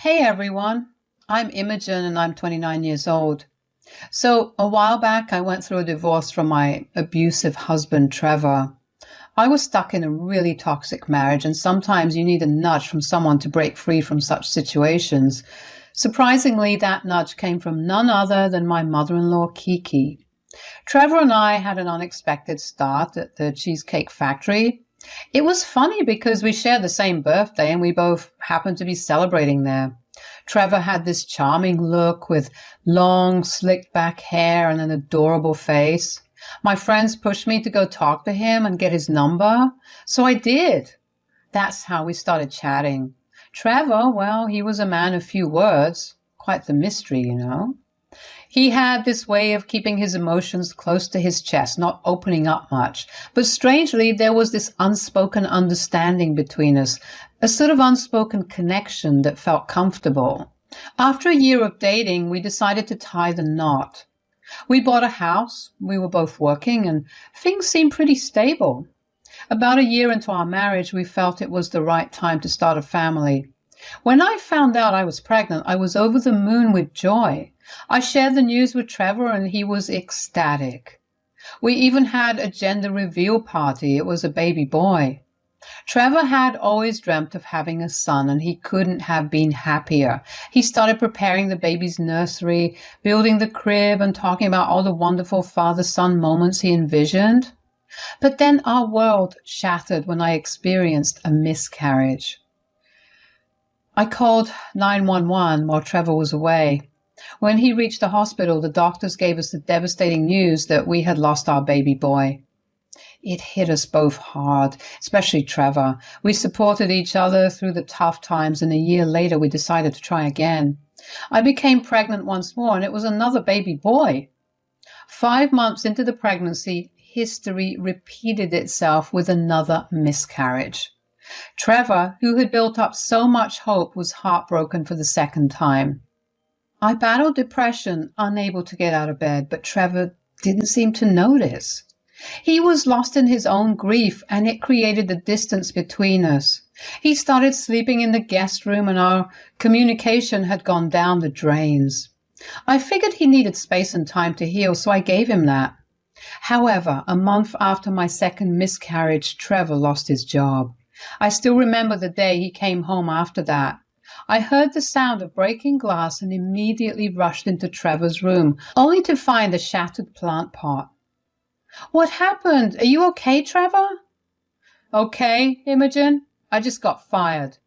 Hey everyone, I'm Imogen and I'm 29 years old. So a while back I went through a divorce from my abusive husband, Trevor. I was stuck in a really toxic marriage and sometimes you need a nudge from someone to break free from such situations. Surprisingly, that nudge came from none other than my mother-in-law, Kiki. Trevor and I had an unexpected start at the Cheesecake Factory. It was funny because we shared the same birthday and we both happened to be celebrating there. Trevor had this charming look with long, slicked back hair and an adorable face. My friends pushed me to go talk to him and get his number, so I did. That's how we started chatting. Trevor, well, he was a man of few words. Quite the mystery, you know. He had this way of keeping his emotions close to his chest, not opening up much. But strangely, there was this unspoken understanding between us, a sort of unspoken connection that felt comfortable. After a year of dating, we decided to tie the knot. We bought a house, we were both working, and things seemed pretty stable. About a year into our marriage, we felt it was the right time to start a family. When I found out I was pregnant, I was over the moon with joy. I shared the news with Trevor and he was ecstatic. We even had a gender reveal party. It was a baby boy. Trevor had always dreamt of having a son and he couldn't have been happier. He started preparing the baby's nursery, building the crib and talking about all the wonderful father-son moments he envisioned. But then our world shattered when I experienced a miscarriage. I called 911 while Trevor was away. When he reached the hospital, the doctors gave us the devastating news that we had lost our baby boy. It hit us both hard, especially Trevor. We supported each other through the tough times, and a year later we decided to try again. I became pregnant once more, and it was another baby boy. 5 months into the pregnancy, history repeated itself with another miscarriage. Trevor, who had built up so much hope, was heartbroken for the second time. I battled depression, unable to get out of bed, but Trevor didn't seem to notice. He was lost in his own grief, and it created a distance between us. He started sleeping in the guest room, and our communication had gone down the drains. I figured he needed space and time to heal, so I gave him that. However, a month after my second miscarriage, Trevor lost his job. I still remember the day he came home after that. I heard the sound of breaking glass and immediately rushed into Trevor's room, only to find a shattered plant pot. "What happened? Are you okay, Trevor?" "Okay, Imogen. I just got fired."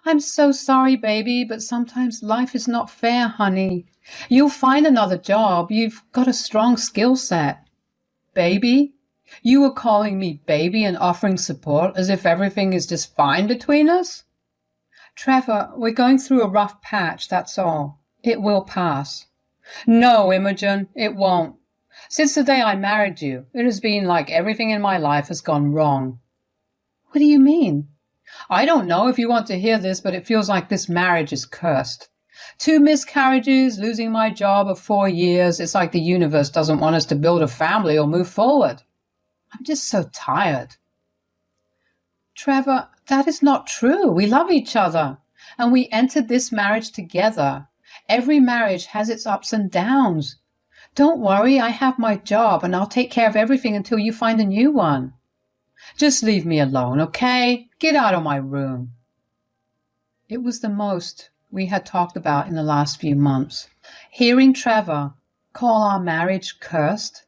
"I'm so sorry, baby, but sometimes life is not fair, honey. You'll find another job. You've got a strong skill set." "Baby? You were calling me baby and offering support as if everything is just fine between us?" "Trevor, we're going through a rough patch, that's all. It will pass." "No, Imogen, it won't. Since the day I married you, it has been like everything in my life has gone wrong." "What do you mean?" "I don't know if you want to hear this, but it feels like this marriage is cursed. 2 miscarriages, losing my job of 4 years. It's like the universe doesn't want us to build a family or move forward. I'm just so tired." "Trevor, that is not true. We love each other, and we entered this marriage together. Every marriage has its ups and downs. Don't worry, I have my job, and I'll take care of everything until you find a new one. Just leave me alone, okay? Get out of my room." It was the most we had talked about in the last few months. Hearing Trevor call our marriage cursed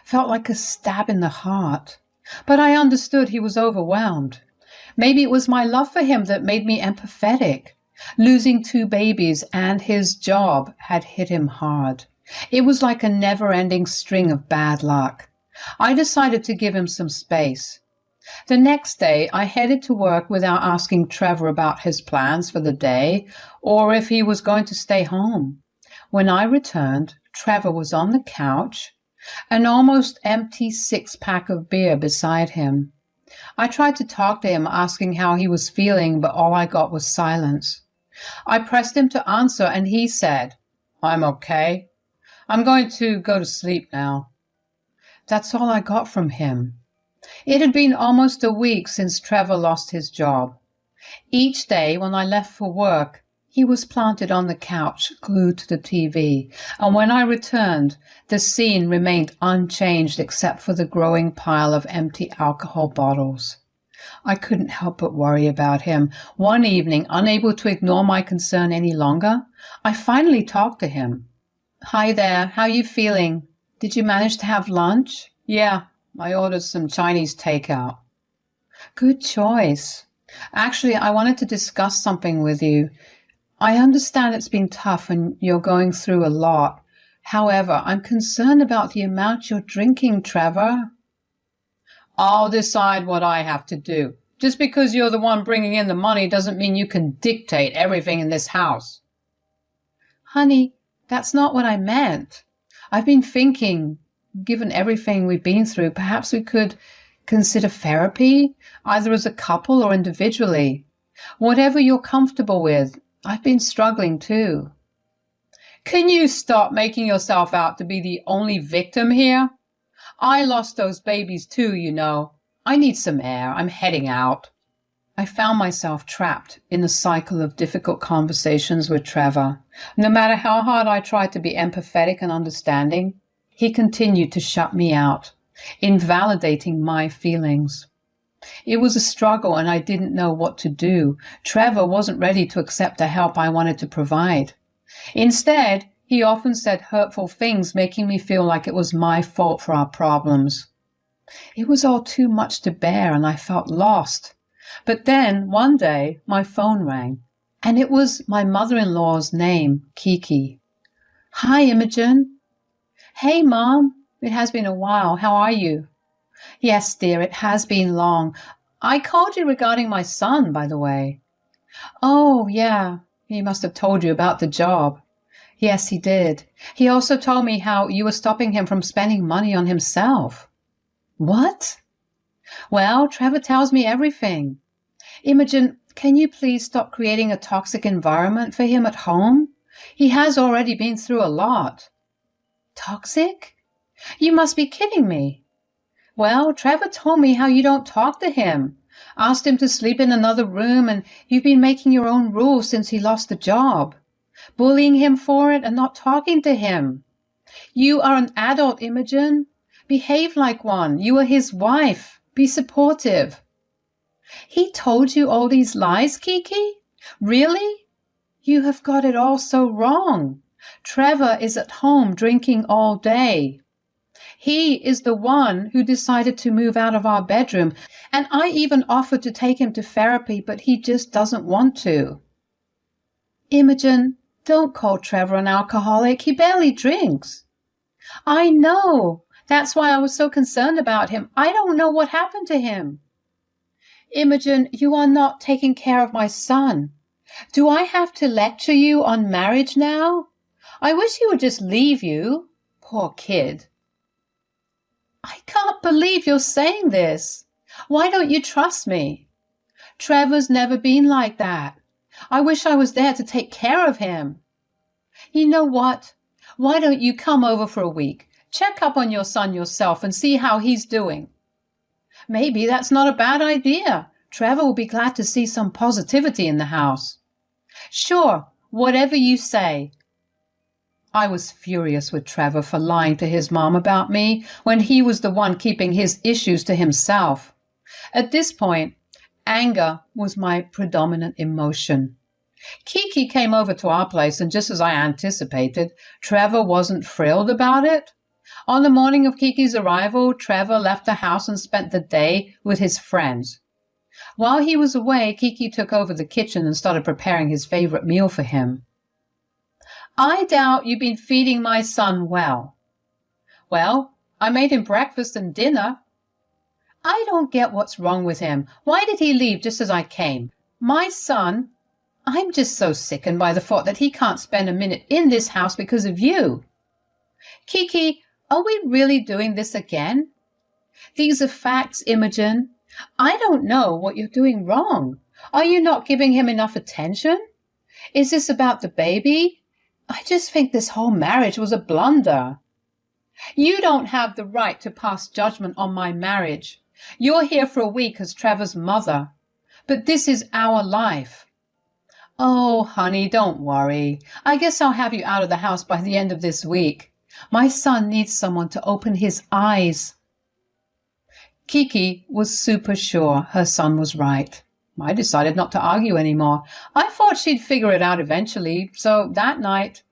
felt like a stab in the heart. But I understood he was overwhelmed. Maybe it was my love for him that made me empathetic. Losing 2 babies and his job had hit him hard. It was like a never-ending string of bad luck. I decided to give him some space. The next day, I headed to work without asking Trevor about his plans for the day or if he was going to stay home. When I returned, Trevor was on the couch, an almost empty 6-pack of beer beside him. I tried to talk to him, asking how he was feeling, but all I got was silence. I pressed him to answer, and he said, "I'm okay. I'm going to go to sleep now." That's all I got from him. It had been almost a week since Trevor lost his job. Each day when I left for work, He was planted on the couch, glued to the TV, and when I returned, the scene remained unchanged except for the growing pile of empty alcohol bottles. I couldn't help but worry about him. One evening, unable to ignore my concern any longer, I finally talked to him. "Hi there, how you feeling? Did you manage to have lunch?" "Yeah, I ordered some Chinese takeout." "Good choice. Actually, I wanted to discuss something with you. I understand it's been tough and you're going through a lot. However, I'm concerned about the amount you're drinking, Trevor." "I'll decide what I have to do. Just because you're the one bringing in the money doesn't mean you can dictate everything in this house." "Honey, that's not what I meant. I've been thinking, given everything we've been through, perhaps we could consider therapy, either as a couple or individually. Whatever you're comfortable with. I've been struggling too." Can you stop making yourself out to be the only victim here? I lost those babies too, you know. I need some air. I'm heading out. I found myself trapped in a cycle of difficult conversations with Trevor. No matter how hard I tried to be empathetic and understanding, he continued to shut me out, invalidating my feelings. It was a struggle and I didn't know what to do. Trevor wasn't ready to accept the help I wanted to provide. Instead, he often said hurtful things, making me feel like it was my fault for our problems. It was all too much to bear and I felt lost. But then, one day, my phone rang, and it was my mother-in-law's name, Kiki. "Hi, Imogen." "Hey, Mom. It has been a while. How are you?" "Yes, dear, it has been long. I called you regarding my son, by the way." "Oh, yeah. He must have told you about the job." "Yes, he did. He also told me how you were stopping him from spending money on himself." "What?" "Well, Trevor tells me everything. Imogen, can you please stop creating a toxic environment for him at home? He has already been through a lot." "Toxic? You must be kidding me." "Well, Trevor told me how you don't talk to him. Asked him to sleep in another room, and you've been making your own rules since he lost the job. Bullying him for it and not talking to him. You are an adult, Imogen. Behave like one. You are his wife. Be supportive." "He told you all these lies, Kiki? Really? You have got it all so wrong. Trevor is at home drinking all day. He is the one who decided to move out of our bedroom, and I even offered to take him to therapy, but he just doesn't want to." "Imogen, don't call Trevor an alcoholic. He barely drinks." "I know. That's why I was so concerned about him. I don't know what happened to him." "Imogen, you are not taking care of my son. Do I have to lecture you on marriage now? I wish he would just leave you. Poor kid." "I can't believe you're saying this. Why don't you trust me? Trevor's never been like that. I wish I was there to take care of him. You know what? Why don't you come over for a week? Check up on your son yourself and see how he's doing." "Maybe that's not a bad idea. Trevor will be glad to see some positivity in the house." "Sure, whatever you say." I was furious with Trevor for lying to his mom about me when he was the one keeping his issues to himself. At this point, anger was my predominant emotion. Kiki came over to our place, and just as I anticipated, Trevor wasn't thrilled about it. On the morning of Kiki's arrival, Trevor left the house and spent the day with his friends. While he was away, Kiki took over the kitchen and started preparing his favorite meal for him. "I doubt you've been feeding my son well." "Well, I made him breakfast and dinner." "I don't get what's wrong with him. Why did he leave just as I came? My son, I'm just so sickened by the thought that he can't spend a minute in this house because of you." "Kiki, are we really doing this again? These are facts, Imogen. I don't know what you're doing wrong. Are you not giving him enough attention? Is this about the baby? I just think this whole marriage was a blunder." "You don't have the right to pass judgment on my marriage. You're here for a week as Trevor's mother. But this is our life. Oh, honey, don't worry. I guess I'll have you out of the house by the end of this week. My son needs someone to open his eyes. Kiki was super sure her son was right. I decided not to argue anymore. I thought she'd figure it out eventually, so that night,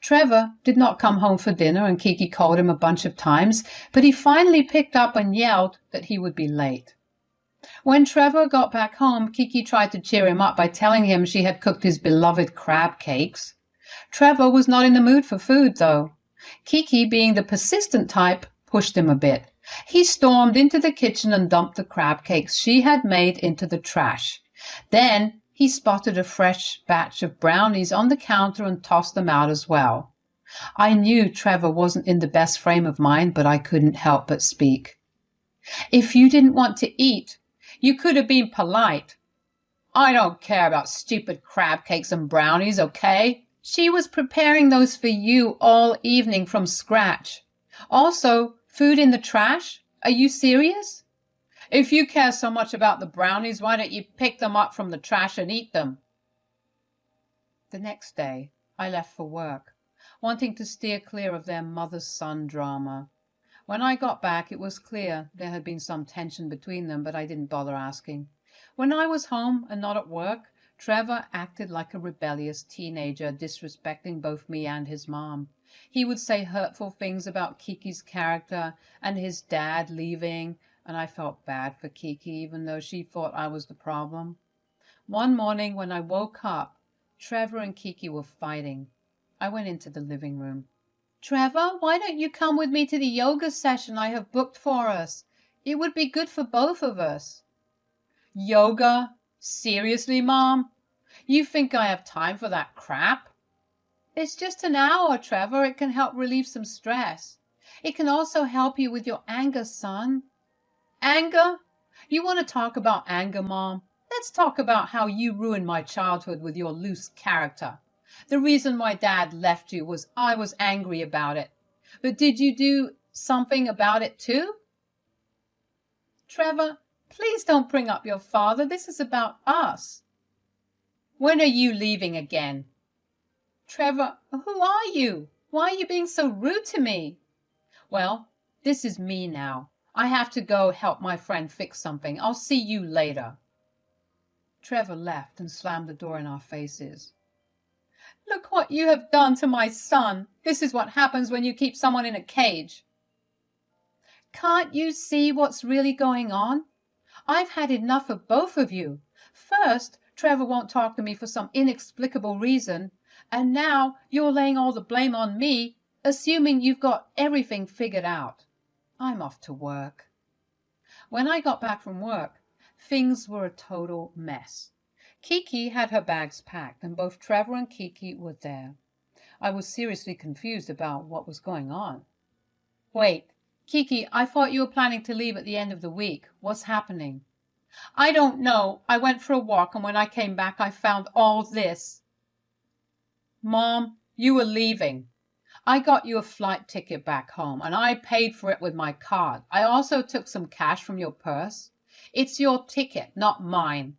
Trevor did not come home for dinner and Kiki called him a bunch of times, but he finally picked up and yelled that he would be late. When Trevor got back home, Kiki tried to cheer him up by telling him she had cooked his beloved crab cakes. Trevor was not in the mood for food, though. Kiki, being the persistent type, pushed him a bit. He stormed into the kitchen and dumped the crab cakes she had made into the trash. Then he spotted a fresh batch of brownies on the counter and tossed them out as well. I knew Trevor wasn't in the best frame of mind, but I couldn't help but speak. If you didn't want to eat, you could have been polite. I don't care about stupid crab cakes and brownies, okay? She was preparing those for you all evening from scratch. Also, food in the trash? Are you serious? If you care so much about the brownies, why don't you pick them up from the trash and eat them? The next day, I left for work, wanting to steer clear of their mother-son drama. When I got back, it was clear there had been some tension between them, but I didn't bother asking. When I was home and not at work, Trevor acted like a rebellious teenager, disrespecting both me and his mom. He would say hurtful things about Kiki's character and his dad leaving, and I felt bad for Kiki, even though she thought I was the problem. One morning when I woke up, Trevor and Kiki were fighting. I went into the living room. Trevor, why don't you come with me to the yoga session I have booked for us? It would be good for both of us. Yoga? Seriously, Mom? You think I have time for that crap? It's just an hour, Trevor. It can help relieve some stress. It can also help you with your anger, son. Anger? You want to talk about anger, Mom? Let's talk about how you ruined my childhood with your loose character. The reason my dad left you was I was angry about it. But did you do something about it too? Trevor, please don't bring up your father. This is about us. When are you leaving again? Trevor, who are you? Why are you being so rude to me? Well, this is me now. I have to go help my friend fix something. I'll see you later. Trevor left and slammed the door in our faces. Look what you have done to my son. This is what happens when you keep someone in a cage. Can't you see what's really going on? I've had enough of both of you. First, Trevor won't talk to me for some inexplicable reason, and now you're laying all the blame on me, assuming you've got everything figured out. I'm off to work. When I got back from work, things were a total mess. Kiki had her bags packed, and both Trevor and Kiki were there. I was seriously confused about what was going on. Wait, Kiki, I thought you were planning to leave at the end of the week. What's happening? I don't know. I went for a walk, and when I came back, I found all this. Mom, you were leaving. I got you a flight ticket back home, and I paid for it with my card. I also took some cash from your purse. It's your ticket, not mine.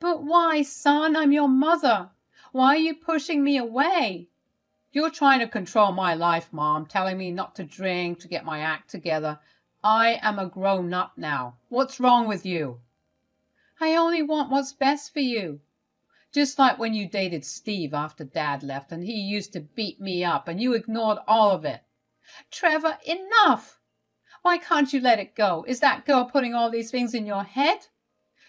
But why, son? I'm your mother. Why are you pushing me away? You're trying to control my life, Mom, telling me not to drink, to get my act together. I am a grown-up now. What's wrong with you? I only want what's best for you. Just like when you dated Steve after Dad left and he used to beat me up and you ignored all of it. Trevor, enough! Why can't you let it go? Is that girl putting all these things in your head?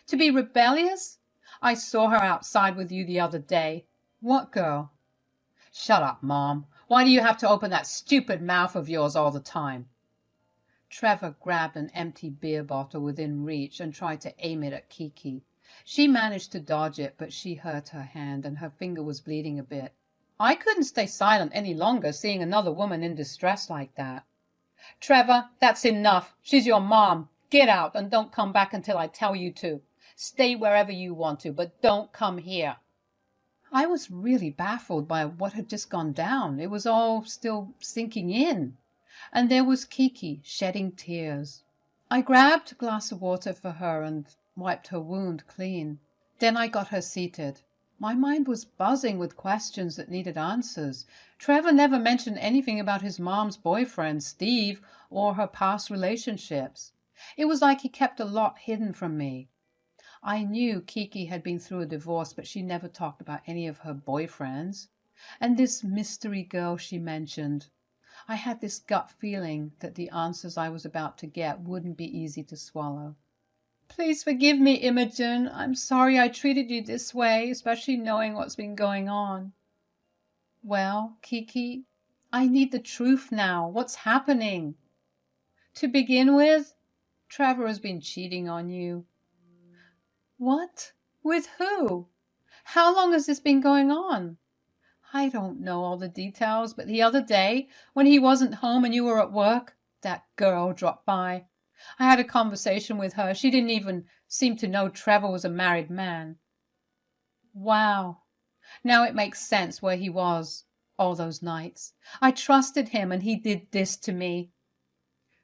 To be rebellious? I saw her outside with you the other day. What girl? Shut up, Mom. Why do you have to open that stupid mouth of yours all the time? Trevor grabbed an empty beer bottle within reach and tried to aim it at Kiki. She managed to dodge it, but she hurt her hand and her finger was bleeding a bit. I couldn't stay silent any longer, seeing another woman in distress like that. Trevor, that's enough. She's your mom. Get out and don't come back until I tell you to. Stay wherever you want to, but don't come here. I was really baffled by what had just gone down. It was all still sinking in. And there was Kiki shedding tears. I grabbed a glass of water for her and wiped her wound clean. Then I got her seated. My mind was buzzing with questions that needed answers. Trevor never mentioned anything about his mom's boyfriend, Steve, or her past relationships. It was like he kept a lot hidden from me. I knew Kiki had been through a divorce, but she never talked about any of her boyfriends. And this mystery girl she mentioned. I had this gut feeling that the answers I was about to get wouldn't be easy to swallow. Please forgive me, Imogen. I'm sorry I treated you this way, especially knowing what's been going on. Well, Kiki, I need the truth now. What's happening? To begin with, Trevor has been cheating on you. What? With who? How long has this been going on? I don't know all the details, but the other day, when he wasn't home and you were at work, that girl dropped by. I had a conversation with her. She didn't even seem to know Trevor was a married man. Wow. Now it makes sense where he was all those nights. I trusted him and he did this to me.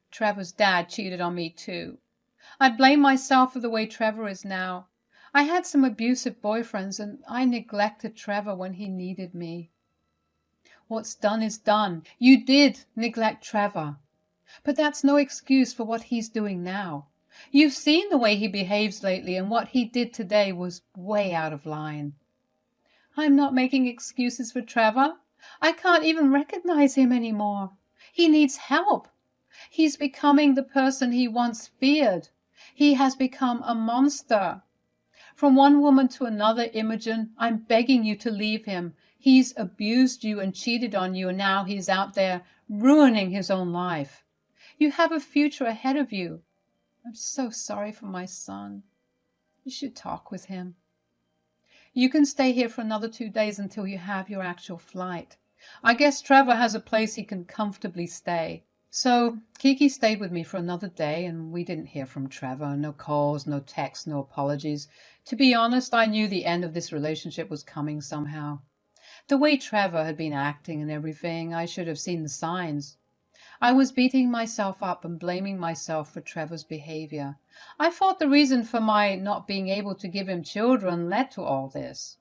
Trevor's dad cheated on me too. I blame myself for the way Trevor is now. I had some abusive boyfriends and I neglected Trevor when he needed me. What's done is done. You did neglect Trevor. But that's no excuse for what he's doing now. You've seen the way he behaves lately, and what he did today was way out of line. I'm not making excuses for Trevor. I can't even recognize him anymore. He needs help. He's becoming the person he once feared. He has become a monster. From one woman to another, Imogen, I'm begging you to leave him. He's abused you and cheated on you, and now he's out there ruining his own life. You have a future ahead of you. I'm so sorry for my son. You should talk with him. You can stay here for another 2 days until you have your actual flight. I guess Trevor has a place he can comfortably stay. So Kiki stayed with me for another day, and we didn't hear from Trevor. No calls, no texts, no apologies. To be honest, I knew the end of this relationship was coming somehow. The way Trevor had been acting and everything, I should have seen the signs. I was beating myself up and blaming myself for Trevor's behavior. I thought the reason for my not being able to give him children led to all this.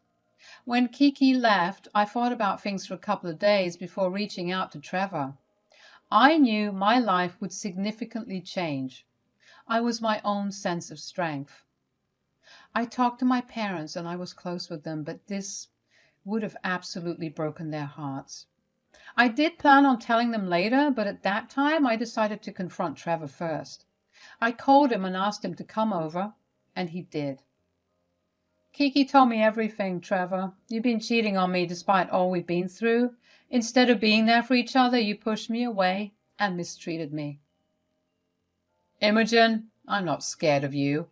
When Kiki left, I thought about things for a couple of days before reaching out to Trevor. I knew my life would significantly change. I was my own sense of strength. I talked to my parents and I was close with them, but this would have absolutely broken their hearts. I did plan on telling them later, but at that time I decided to confront Trevor first. I called him and asked him to come over, and he did. Kiki told me everything, Trevor. You've been cheating on me despite all we've been through. Instead of being there for each other, you pushed me away and mistreated me. Imogen, I'm not scared of you.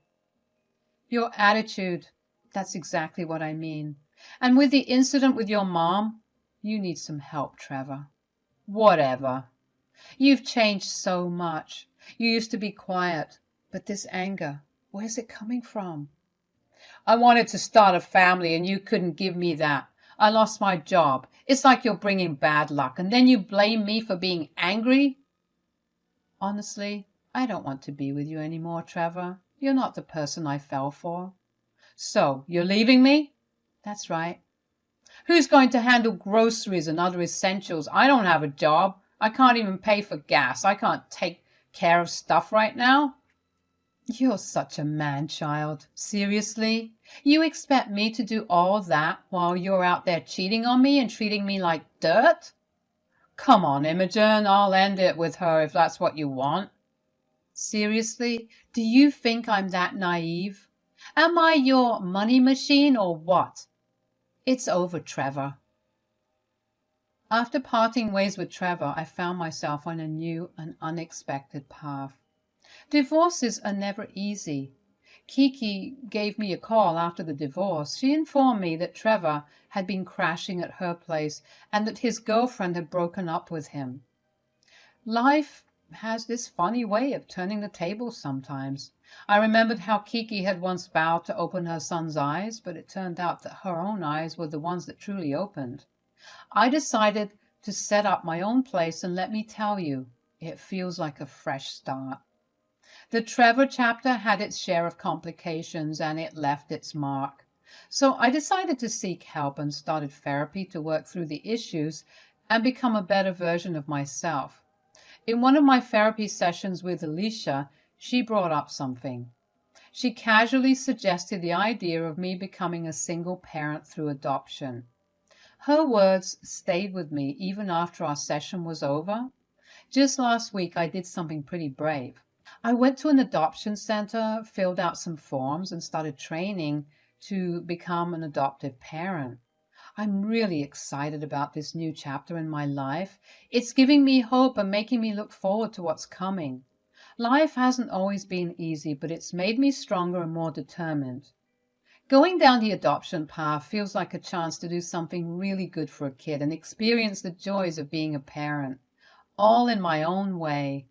Your attitude, that's exactly what I mean. And with the incident with your mom, you need some help, Trevor. Whatever. You've changed so much. You used to be quiet, but this anger, where's it coming from? I wanted to start a family and you couldn't give me that. I lost my job. It's like you're bringing bad luck, and then you blame me for being angry? Honestly, I don't want to be with you anymore, Trevor. You're not the person I fell for. So, you're leaving me? That's right. Who's going to handle groceries and other essentials? I don't have a job. I can't even pay for gas. I can't take care of stuff right now. You're such a man-child. Seriously? You expect me to do all that while you're out there cheating on me and treating me like dirt? Come on, Imogen, I'll end it with her if that's what you want. Seriously? Do you think I'm that naive? Am I your money machine or what? It's over, Trevor. After parting ways with Trevor, I found myself on a new and unexpected path. Divorces are never easy. Kiki gave me a call after the divorce. She informed me that Trevor had been crashing at her place and that his girlfriend had broken up with him. Life has this funny way of turning the tables sometimes. I remembered how Kiki had once vowed to open her son's eyes, but it turned out that her own eyes were the ones that truly opened. I decided to set up my own place, and let me tell you, it feels like a fresh start. The Trevor chapter had its share of complications, and it left its mark. So I decided to seek help and started therapy to work through the issues and become a better version of myself. In one of my therapy sessions with Alicia, she brought up something. She casually suggested the idea of me becoming a single parent through adoption. Her words stayed with me even after our session was over. Just last week, I did something pretty brave. I went to an adoption center, filled out some forms, and started training to become an adoptive parent. I'm really excited about this new chapter in my life. It's giving me hope and making me look forward to what's coming. Life hasn't always been easy, but it's made me stronger and more determined. Going down the adoption path feels like a chance to do something really good for a kid and experience the joys of being a parent, all in my own way.